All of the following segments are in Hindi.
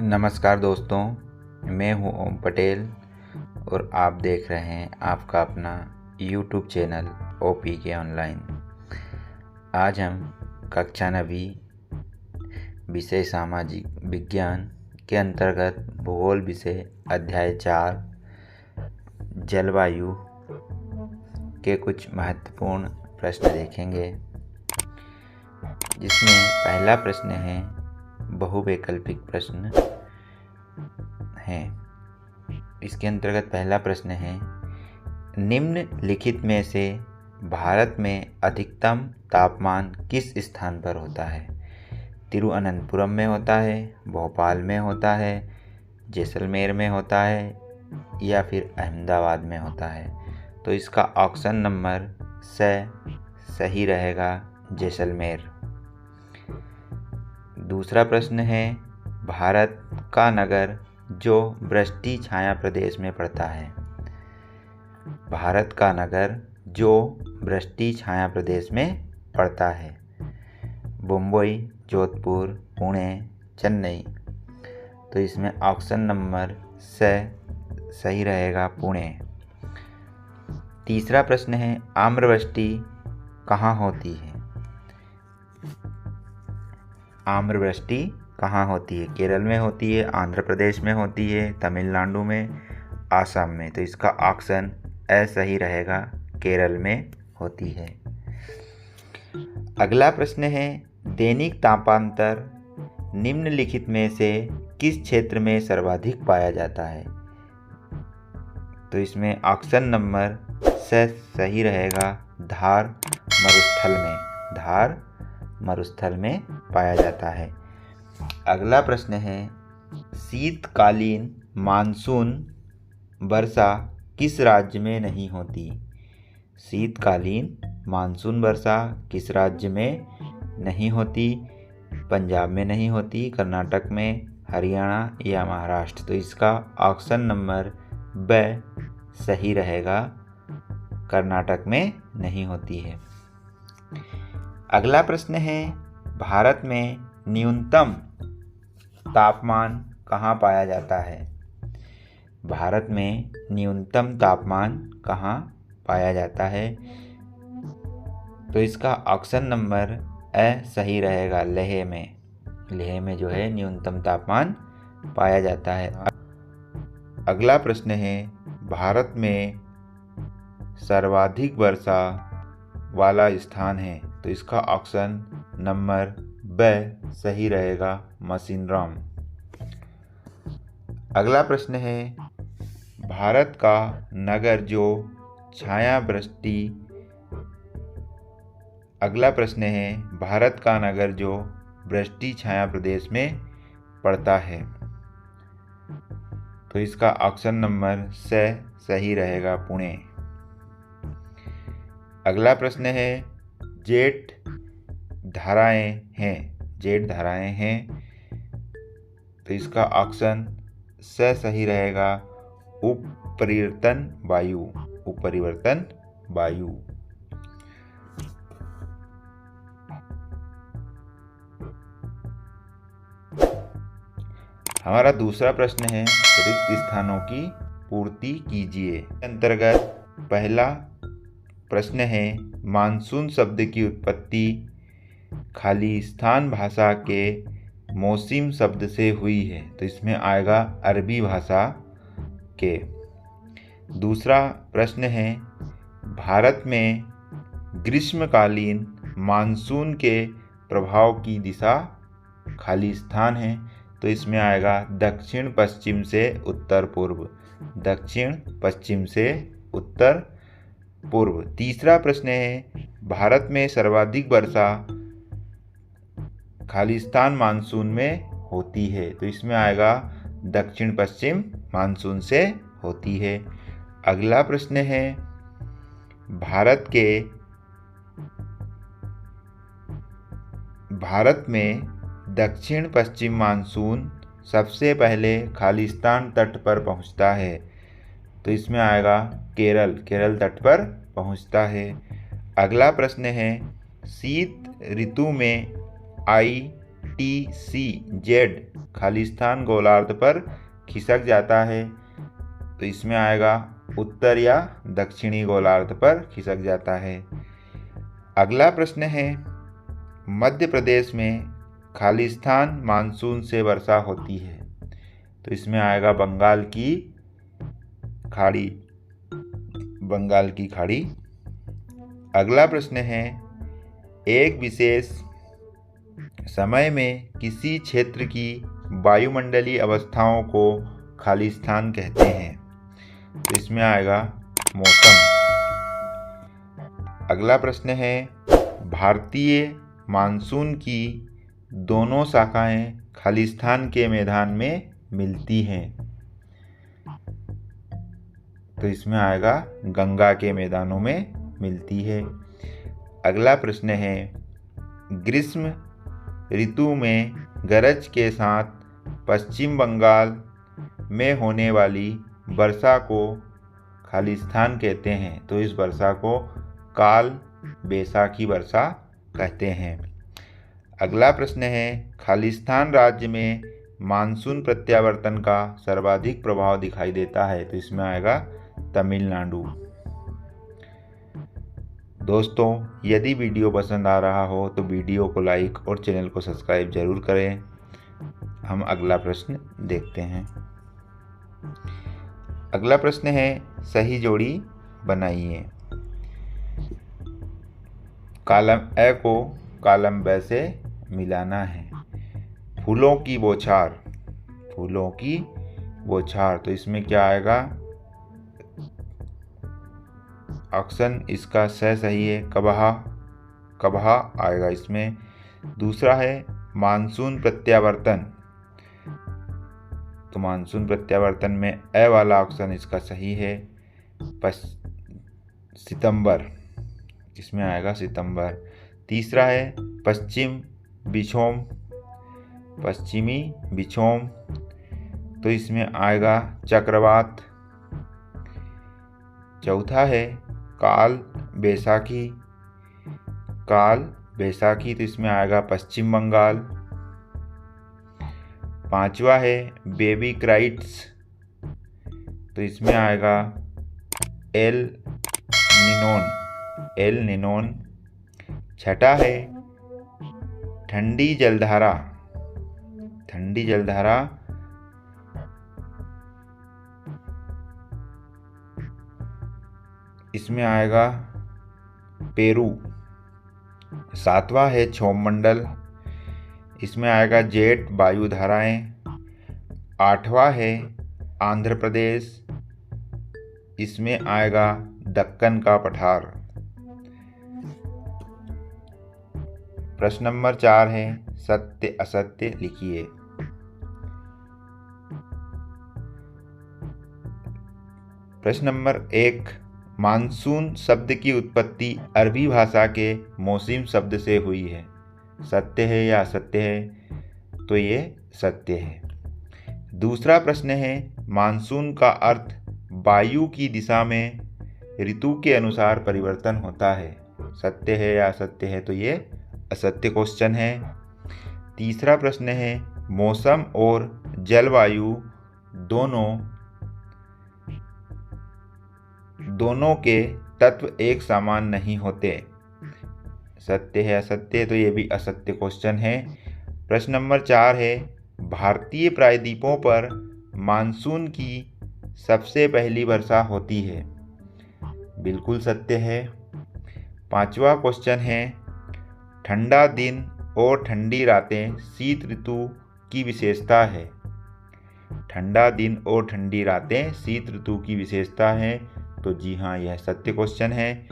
नमस्कार दोस्तों, मैं हूं ओम पटेल और आप देख रहे हैं आपका अपना YouTube चैनल OPK ऑनलाइन। आज हम कक्षा 9वीं विषय सामाजिक विज्ञान के अंतर्गत भूगोल विषय अध्याय 4 जलवायु के कुछ महत्वपूर्ण प्रश्न देखेंगे, जिसमें पहला प्रश्न है बहुवैकल्पिक प्रश्न है। इसके अंतर्गत पहला प्रश्न है, निम्नलिखित में से भारत में अधिकतम तापमान किस स्थान पर होता है? तिरुवनंतपुरम में होता है, भोपाल में होता है, जैसलमेर में होता है या फिर अहमदाबाद में होता है? तो इसका ऑप्शन नंबर सही रहेगा, जैसलमेर। दूसरा प्रश्न है, भारत का नगर जो वृष्टि छाया प्रदेश में पड़ता है? भारत का नगर जो वृष्टि छाया प्रदेश में पड़ता है? मुंबई, जोधपुर, पुणे, चेन्नई। तो इसमें ऑप्शन नंबर सही रहेगा, पुणे। तीसरा प्रश्न है, आम्रवृष्टि कहाँ होती है? आम्रवृष्टि कहाँ होती है? केरल में होती है, आंध्र प्रदेश में होती है, तमिलनाडु में, आसाम में। तो इसका ऑप्शन सही रहेगा, केरल में होती है। अगला प्रश्न है, दैनिक तापांतर निम्नलिखित में से किस क्षेत्र में सर्वाधिक पाया जाता है? तो इसमें ऑप्शन नंबर सही रहेगा, धार मरुस्थल में। धार मरुस्थल में पाया जाता है। अगला प्रश्न है, शीतकालीन मानसून वर्षा किस राज्य में नहीं होती? शीतकालीन मानसून वर्षा किस राज्य में नहीं होती? पंजाब में नहीं होती, कर्नाटक में, हरियाणा या महाराष्ट्र? तो इसका ऑप्शन नंबर सही रहेगा, कर्नाटक में नहीं होती है। अगला प्रश्न है, भारत में न्यूनतम तापमान कहाँ पाया जाता है? भारत में न्यूनतम तापमान कहाँ पाया जाता है? तो इसका ऑप्शन नंबर सही रहेगा, लेह में। लेह में जो है न्यूनतम तापमान पाया जाता है। अगला प्रश्न है, भारत में सर्वाधिक वर्षा वाला स्थान है? तो इसका ऑप्शन नंबर सही रहेगा, मौसिनराम। अगला प्रश्न है, भारत का नगर जो छायावृष्टि अगला प्रश्न है, भारत का नगर जो वृष्टि छाया प्रदेश में पड़ता है? तो इसका ऑप्शन नंबर सही रहेगा, पुणे। अगला प्रश्न है, जेठ धाराएं हैं? जेठ धाराएं हैं, तो इसका ऑप्शन सही रहेगा, उपरिवर्तन वायु। उपरिवर्तन वायु। हमारा दूसरा प्रश्न है, रिक्त स्थानों की पूर्ति कीजिए। अंतर्गत पहला प्रश्न है, मानसून शब्द की उत्पत्ति खालिस्तान भाषा के मौसिम शब्द से हुई है? तो इसमें आएगा अरबी भाषा के। दूसरा प्रश्न है, भारत में ग्रीष्मकालीन मानसून के प्रभाव की दिशा खालिस्तान है? तो इसमें आएगा दक्षिण पश्चिम से उत्तर पूर्व। दक्षिण पश्चिम से उत्तर पूर्व। तीसरा प्रश्न है, भारत में सर्वाधिक वर्षा खालिस्तान मानसून में होती है? तो इसमें आएगा दक्षिण पश्चिम मानसून से होती है। अगला प्रश्न है, भारत में दक्षिण पश्चिम मानसून सबसे पहले खालिस्तान तट पर पहुंचता है? तो इसमें आएगा केरल तट पर पहुंचता है। अगला प्रश्न है, शीत ऋतु में आई NTCZ खालिस्तान गोलार्ध पर खिसक जाता है। तो इसमें आएगा उत्तर या दक्षिणी गोलार्ध पर खिसक जाता है। अगला प्रश्न है, मध्य प्रदेश में खालिस्तान मानसून से वर्षा होती है। तो इसमें आएगा बंगाल की खाड़ी। अगला प्रश्न है, एक विशेष समय में किसी क्षेत्र की वायुमंडलीय अवस्थाओं को खालिस्तान कहते हैं। तो इसमें आएगा मौसम। अगला प्रश्न है, भारतीय मानसून की दोनों शाखाएं खालिस्तान के मैदान में मिलती हैं। तो इसमें आएगा गंगा के मैदानों में मिलती है। अगला प्रश्न है, ग्रीष्म ऋतु में गरज के साथ पश्चिम बंगाल में होने वाली वर्षा को खालिस्तान कहते हैं। तो इस वर्षा को काल बैसाखी वर्षा कहते हैं। अगला प्रश्न है, खालिस्तान राज्य में मानसून प्रत्यावर्तन का सर्वाधिक प्रभाव दिखाई देता है। तो इसमें आएगा तमिलनाडु। दोस्तों, यदि वीडियो पसंद आ रहा हो तो वीडियो को लाइक और चैनल को सब्सक्राइब जरूर करें। हम अगला प्रश्न देखते हैं। अगला प्रश्न है, सही जोड़ी बनाइए। कॉलम ए को कॉलम बी से मिलाना है। फूलों की बौछार। तो इसमें क्या आएगा? ऑप्शन इसका सही है, कबहा आएगा इसमें। दूसरा है मानसून प्रत्यावर्तन। तो मानसून प्रत्यावर्तन में ए वाला ऑप्शन इसका सही है, सितंबर, इसमें आएगा सितंबर। तीसरा है पश्चिमी बिछोम। तो इसमें आएगा चक्रवात। चौथा है काल बैसाखी। तो इसमें आएगा पश्चिम बंगाल। पांचवा है बेबी क्राइट्स। तो इसमें आएगा एल निनोन। छठा है ठंडी जलधारा। इसमें आएगा पेरू। सातवां है क्षोभ मंडल। इसमें आएगा जेट वायुधाराएं। आठवां है आंध्र प्रदेश। इसमें आएगा दक्कन का पठार। प्रश्न नंबर 4 है सत्य असत्य लिखिए। प्रश्न नंबर 1, मानसून शब्द की उत्पत्ति अरबी भाषा के मौसम शब्द से हुई है। सत्य है या असत्य है? तो ये सत्य है। दूसरा प्रश्न है, मानसून का अर्थ वायु की दिशा में ऋतु के अनुसार परिवर्तन होता है। सत्य है या असत्य है? तो ये असत्य क्वेश्चन है। तीसरा प्रश्न है, मौसम और जलवायु दोनों के तत्व एक समान नहीं होते। सत्य है असत्य? तो ये भी असत्य क्वेश्चन है। प्रश्न नंबर 4 है, भारतीय प्रायद्वीपों पर मानसून की सबसे पहली वर्षा होती है। बिल्कुल सत्य है। पांचवा क्वेश्चन है, ठंडा दिन और ठंडी रातें शीत ऋतु की विशेषता है। ठंडा दिन और ठंडी रातें शीत ऋतु की विशेषता है। तो जी हाँ, यह सत्य क्वेश्चन है।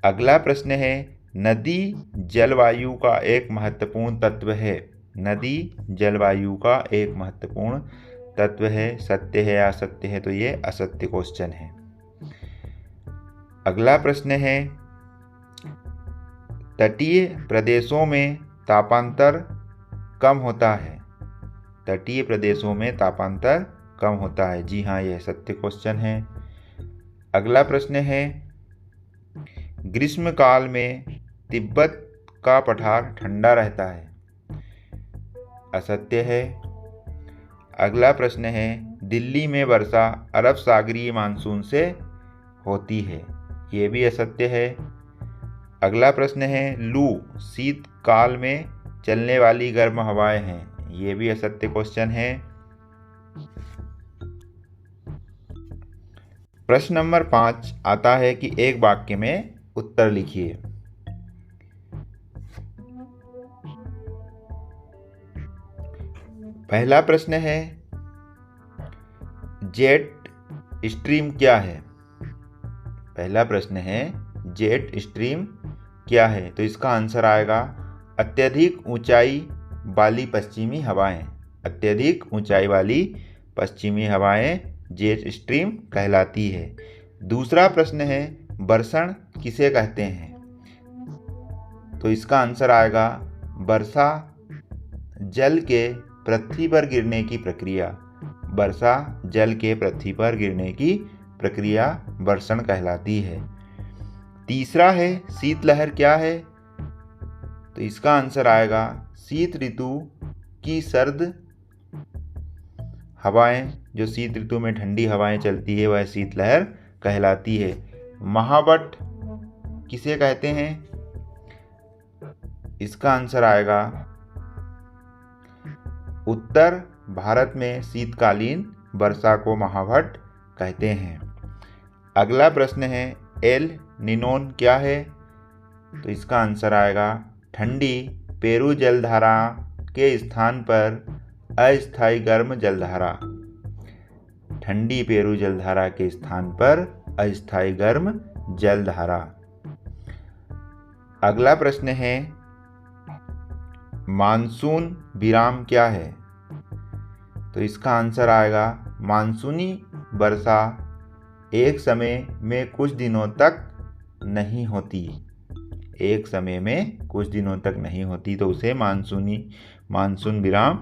अगला प्रश्न है, नदी जलवायु का एक महत्वपूर्ण तत्व है। नदी जलवायु का एक महत्वपूर्ण तत्व है। सत्य है या असत्य है? तो ये असत्य क्वेश्चन है। अगला प्रश्न है, तटीय प्रदेशों में तापांतर कम होता है। तटीय प्रदेशों में तापांतर कम होता है। जी हाँ, यह सत्य क्वेश्चन है। अगला प्रश्न है, ग्रीष्म काल में तिब्बत का पठार ठंडा रहता है। असत्य है। अगला प्रश्न है, दिल्ली में वर्षा अरब सागरीय मानसून से होती है, ये भी असत्य है। अगला प्रश्न है, लू शीतकाल में चलने वाली गर्म हवाएं हैं, ये भी असत्य क्वेश्चन है। प्रश्न नंबर 5 आता है कि एक वाक्य में उत्तर लिखिए। पहला प्रश्न है, जेट स्ट्रीम क्या है? पहला प्रश्न है, जेट स्ट्रीम क्या है? तो इसका आंसर आएगा अत्यधिक ऊंचाई वाली पश्चिमी हवाएं। अत्यधिक ऊंचाई वाली पश्चिमी हवाएं जेट स्ट्रीम कहलाती है। दूसरा प्रश्न है, बरसण किसे कहते हैं? तो इसका आंसर आएगा वर्षा जल के पृथ्वी पर गिरने की प्रक्रिया। वर्षा जल के पृथ्वी पर गिरने की प्रक्रिया बरसण कहलाती है। तीसरा है, शीतलहर क्या है? तो इसका आंसर आएगा शीत ऋतु की सर्द हवाएं, जो शीत ऋतु में ठंडी हवाएं चलती है वह शीतलहर कहलाती है। महावट किसे कहते हैं? इसका आंसर आएगा उत्तर भारत में शीतकालीन वर्षा को महावट कहते हैं। अगला प्रश्न है, एल निनोन क्या है? तो इसका आंसर आएगा ठंडी पेरू जलधारा के स्थान पर अस्थायी गर्म जलधारा। ठंडी पेरू जलधारा के स्थान पर अस्थायी गर्म जलधारा। अगला प्रश्न है, मानसून विराम क्या है? तो इसका आंसर आएगा मानसूनी वर्षा एक समय में कुछ दिनों तक नहीं होती। एक समय में कुछ दिनों तक नहीं होती तो उसे मानसून विराम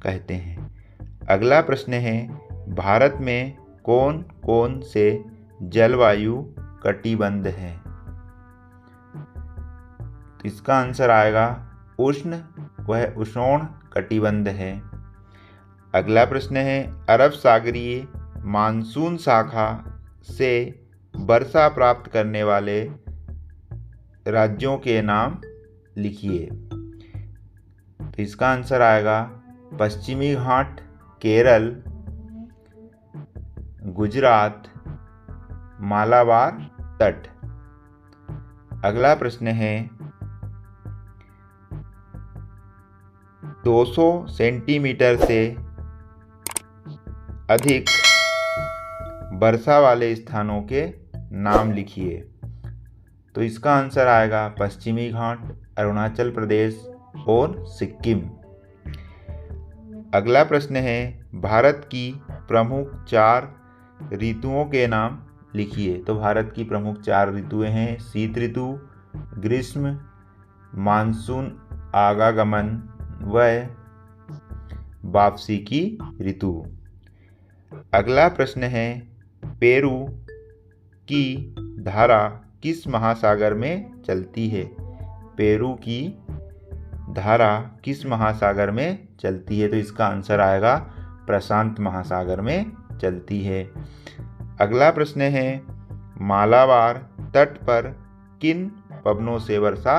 कहते हैं। अगला प्रश्न है, भारत में कौन कौन से जलवायु कटिबंध हैं? तो इसका आंसर आएगा उष्ण वह उष्ण कटिबंध है। अगला प्रश्न है, अरब सागरीय मानसून शाखा से वर्षा प्राप्त करने वाले राज्यों के नाम लिखिए। तो इसका आंसर आएगा पश्चिमी घाट, केरल, गुजरात, मालाबार तट। अगला प्रश्न है, 200 सेंटीमीटर से अधिक वर्षा वाले स्थानों के नाम लिखिए। तो इसका आंसर आएगा पश्चिमी घाट, अरुणाचल प्रदेश और सिक्किम। अगला प्रश्न है, भारत की प्रमुख 4 ऋतुओं के नाम लिखिए। तो भारत की प्रमुख 4 ऋतुएं हैं शीत ऋतु, ग्रीष्म, मानसून आगमन व वापसी की ऋतु। अगला प्रश्न है, पेरू की धारा किस महासागर में चलती है? पेरू की धारा किस महासागर में चलती है? तो इसका आंसर आएगा प्रशांत महासागर में चलती है। अगला प्रश्न है, मालाबार तट पर किन पवनों से वर्षा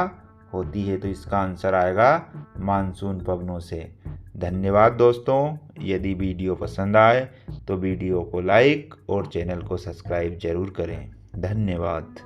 होती है? तो इसका आंसर आएगा मानसून पवनों से। धन्यवाद दोस्तों। यदि वीडियो पसंद आए तो वीडियो को लाइक और चैनल को सब्सक्राइब जरूर करें। धन्यवाद।